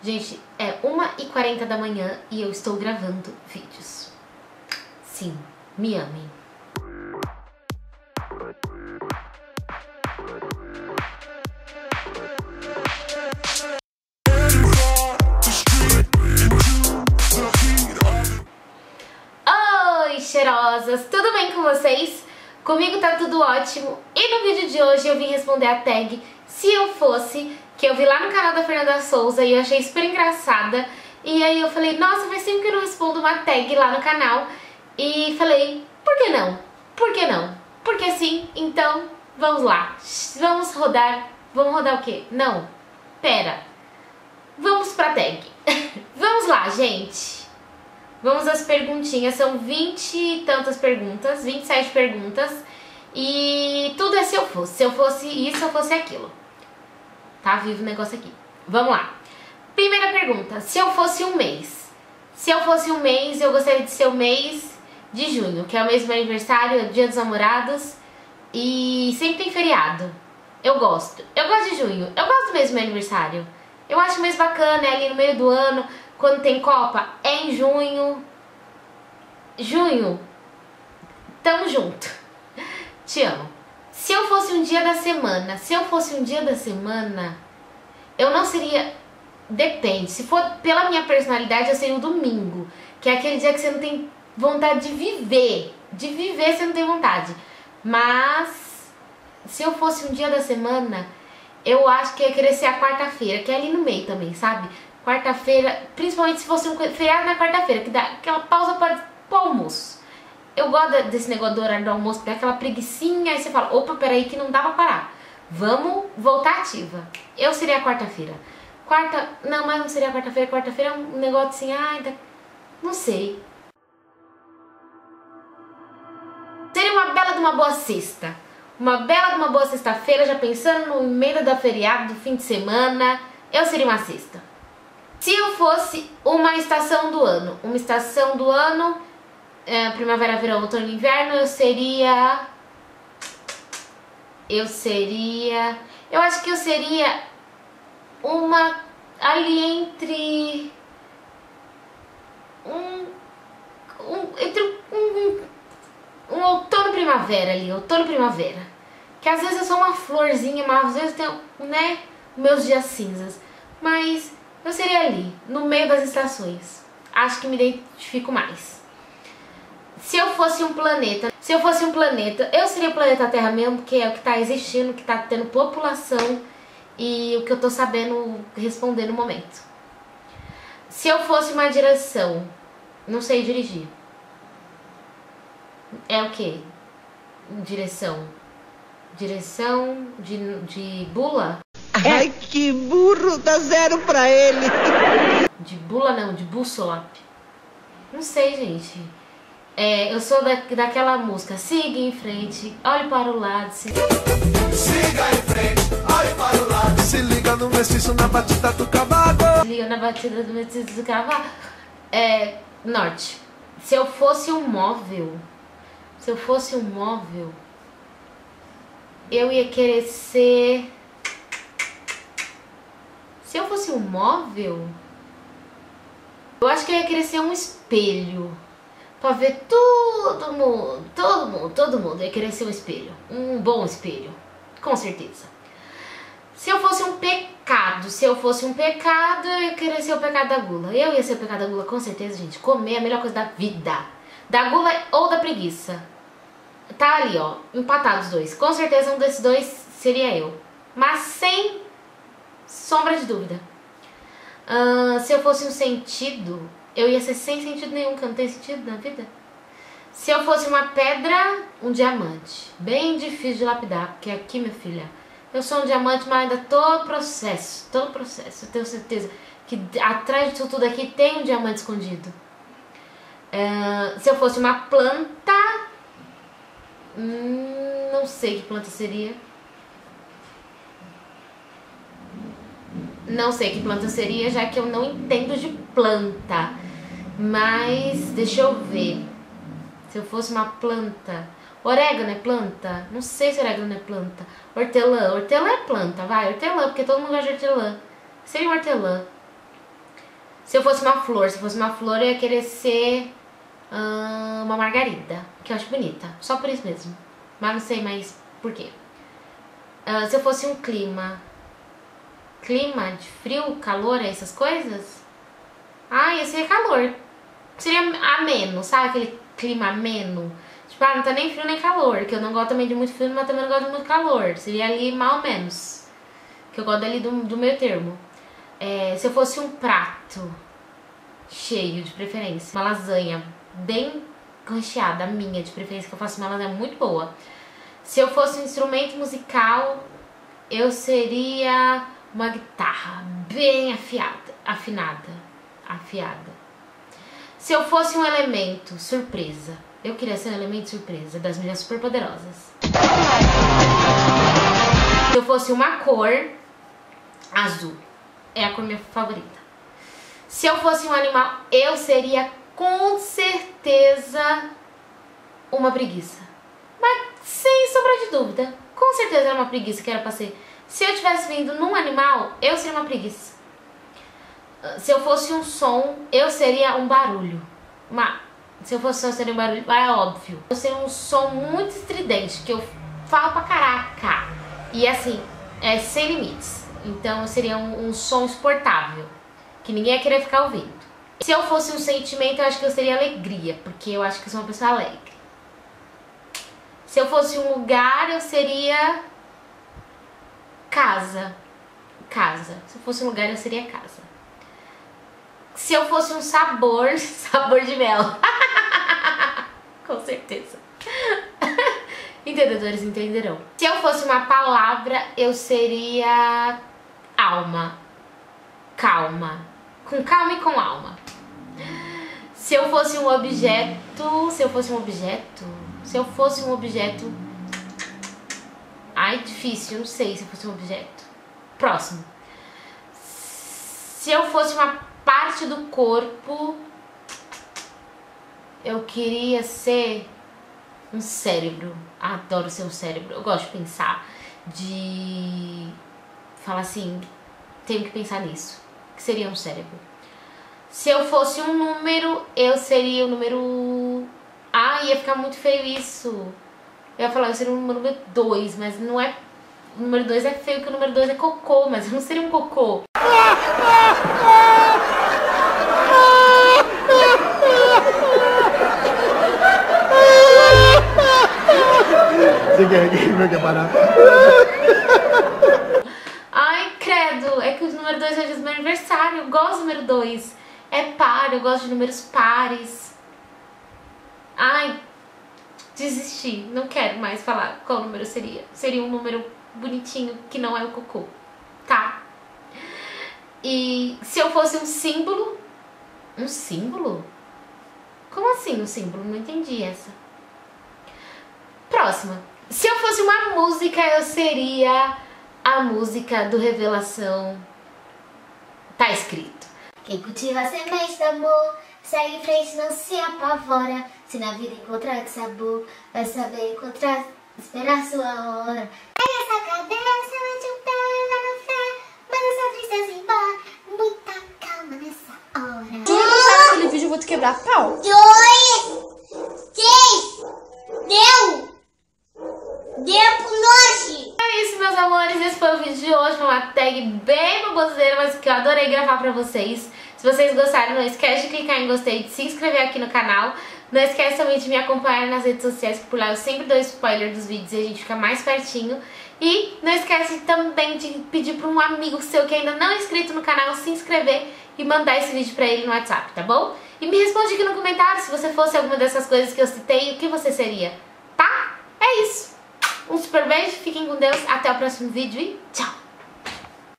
Gente, é 1h40 da manhã e eu estou gravando vídeos. Sim, me amem. Oi, cheirosas! Tudo bem com vocês? Comigo tá tudo ótimo. E no vídeo de hoje eu vim responder a tag Se Eu Fosse, que eu vi lá no canal da Fernanda Souza e eu achei super engraçada. E aí eu falei, nossa, faz tempo que eu não respondo uma tag lá no canal. E falei, por que não? Por que não? Porque sim, então vamos lá. Vamos rodar. Vamos rodar o quê? Não, pera. Vamos pra tag. Vamos lá, gente. Vamos às perguntinhas, são 20 e tantas perguntas, 27 perguntas. E tudo é se eu fosse isso, se eu fosse aquilo. Tá vivo o negócio aqui. Vamos lá. Primeira pergunta, se eu fosse um mês. Se eu fosse um mês, eu gostaria de ser o mês de junho, que é o mês do meu aniversário, é o dia dos namorados. E sempre tem feriado. Eu gosto de junho, eu gosto do mês do meu aniversário. Eu acho o mês bacana, é ali no meio do ano. Quando tem Copa, é em junho. Junho, tamo junto. Te amo. Se eu fosse um dia da semana, eu não seria... Depende, se for pela minha personalidade, eu seria o domingo. Que é aquele dia que você não tem vontade de viver. De viver você não tem vontade. Mas, se eu fosse um dia da semana, eu acho que ia querer ser a quarta-feira, que é ali no meio também, sabe? Quarta-feira, principalmente se fosse um feriado na quarta-feira, que dá aquela pausa para o almoço. Eu gosto desse negócio do horário do almoço, dá aquela preguicinha, aí você fala, opa, peraí que não dá pra parar. Vamos voltar ativa. Eu seria a quarta-feira. Não, mas não seria a quarta-feira. Quarta-feira é um negócio assim, não sei. Seria uma bela de uma boa sexta. Uma bela de uma boa sexta-feira, já pensando no meio da feriado, do fim de semana. Eu seria uma sexta. Se eu fosse uma estação do ano, primavera, verão, outono e inverno, eu acho que eu seria uma ali entre um outono e primavera ali, outono e primavera. Que às vezes eu sou uma florzinha, mas às vezes eu tenho, né, meus dias cinzas. Mas eu seria ali, no meio das estações. Acho que me identifico mais. Se eu fosse um planeta, eu seria o planeta Terra mesmo, que é o que tá existindo, que tá tendo população e o que eu tô sabendo responder no momento. Se eu fosse uma direção, não sei dirigir. É o quê? Direção de bula? Ai, que burro, dá 0 pra ele. De bula não, de bússola. Não sei, gente. Eu sou daquela música, siga em frente, olhe para o lado. Siga em frente, olhe para o lado. Se liga no mestiço na batida do cavalo. Se liga na batida do mestiço do cavalo. Norte. Se eu fosse um móvel, eu ia querer ser... Se eu fosse um móvel, eu acho que eu ia querer ser um espelho. Pra ver todo mundo. Eu ia querer ser um espelho. Um bom espelho. Com certeza. Se eu fosse um pecado, eu ia querer ser o pecado da gula. Eu ia ser o pecado da gula, com certeza, gente. Comer é a melhor coisa da vida. Da gula ou da preguiça. Tá ali, ó. Empatados os dois. Com certeza um desses dois seria eu. Mas sem sombra de dúvida. Se eu fosse um sentido... Eu ia ser sem sentido nenhum, que eu não tenho sentido na vida. Se eu fosse uma pedra, um diamante. Bem difícil de lapidar, porque aqui, minha filha, eu sou um diamante, mas ainda todo processo. Eu tenho certeza que atrás disso tudo aqui tem um diamante escondido. Se eu fosse uma planta, não sei que planta seria. Não sei que planta seria, já que eu não entendo de planta. Mas, deixa eu ver. Se eu fosse uma planta... Orégano é planta? Não sei se orégano é planta. Hortelã. Hortelã é planta, vai. Hortelã, porque todo mundo gosta de hortelã. Seria uma hortelã. Se eu fosse uma flor, eu ia querer ser uma margarida, que eu acho bonita, só por isso mesmo. Mas não sei mais por quê. Se eu fosse um clima de frio, calor, essas coisas, ia ser calor. Seria ameno, sabe aquele clima ameno? Tipo, não tá nem frio nem calor, que eu não gosto também de muito frio, mas também não gosto de muito calor. Seria ali mal ou menos, que eu gosto ali do meio termo. Se eu fosse um prato cheio, de preferência, uma lasanha bem recheada, minha de preferência, que eu faço uma lasanha muito boa. Se eu fosse um instrumento musical, eu seria uma guitarra bem afinada. Se eu fosse um elemento surpresa, eu queria ser um elemento surpresa das Meninas Superpoderosas. Se eu fosse uma cor, azul. É a cor minha favorita. Se eu fosse um animal, eu seria com certeza uma preguiça. Mas sem sombra de dúvida, com certeza era uma preguiça que era pra ser. Se eu tivesse vindo num animal, eu seria uma preguiça. Se eu fosse um som, eu seria um barulho. Se eu fosse som, eu seria um barulho, é óbvio. Eu seria um som muito estridente, que eu falo pra caraca. E assim, sem limites. Então eu seria um som insuportável, que ninguém ia querer ficar ouvindo. Se eu fosse um sentimento, eu acho que eu seria alegria, porque eu acho que eu sou uma pessoa alegre. Se eu fosse um lugar, eu seria casa. Se eu fosse um lugar, eu seria casa. Se eu fosse um sabor, sabor de mel. Com certeza. Entendedores entenderão. Se eu fosse uma palavra, eu seria alma. Calma. Com calma e com alma. Se eu fosse um objeto... difícil, eu não sei se eu fosse um objeto. Próximo. Se eu fosse uma parte do corpo, eu queria ser um cérebro. Adoro ser um cérebro. Eu gosto de pensar, de falar assim, tenho que pensar nisso. Que seria um cérebro. Se eu fosse um número, eu seria o número... ia ficar muito feio isso. Eu ia falar, eu seria o número 2, mas não é... O número 2 é feio, porque o número 2 é cocô, mas eu não seria um cocô. Ai, credo, é que o número 2 é o dia do meu aniversário. Eu gosto do número 2. É par, eu gosto de números pares. Desisti, não quero mais falar qual número seria. Seria um número bonitinho que não é o cocô, tá? E se eu fosse um símbolo... Um símbolo? Como assim um símbolo? Não entendi essa. Próxima. Se eu fosse uma música, eu seria a música do Revelação. Tá escrito. Quem cultiva a semente do amor, segue em frente, não se apavora. Se na vida encontrar sabor, vai saber encontrar, esperar sua hora. Pega essa cabeça, mete o pé, vai na fé, manda essa tristeza embora. Muita calma nessa hora. Se eu postar naquele vídeo, eu vou te quebrar a pau. 2, 3, deu pro nós. É isso, meus amores, esse foi o vídeo de hoje, foi uma tag bem baboseira, mas que eu adorei gravar pra vocês. Se vocês gostaram, não esquece de clicar em gostei, de se inscrever aqui no canal. Não esquece também de me acompanhar nas redes sociais, que por lá eu sempre dou spoiler dos vídeos e a gente fica mais pertinho. E não esquece também de pedir para um amigo seu que ainda não é inscrito no canal se inscrever e mandar esse vídeo pra ele no WhatsApp, tá bom? E me responde aqui no comentário se você fosse alguma dessas coisas que eu citei, o que você seria, tá? É isso! Um super beijo, fiquem com Deus, até o próximo vídeo e tchau!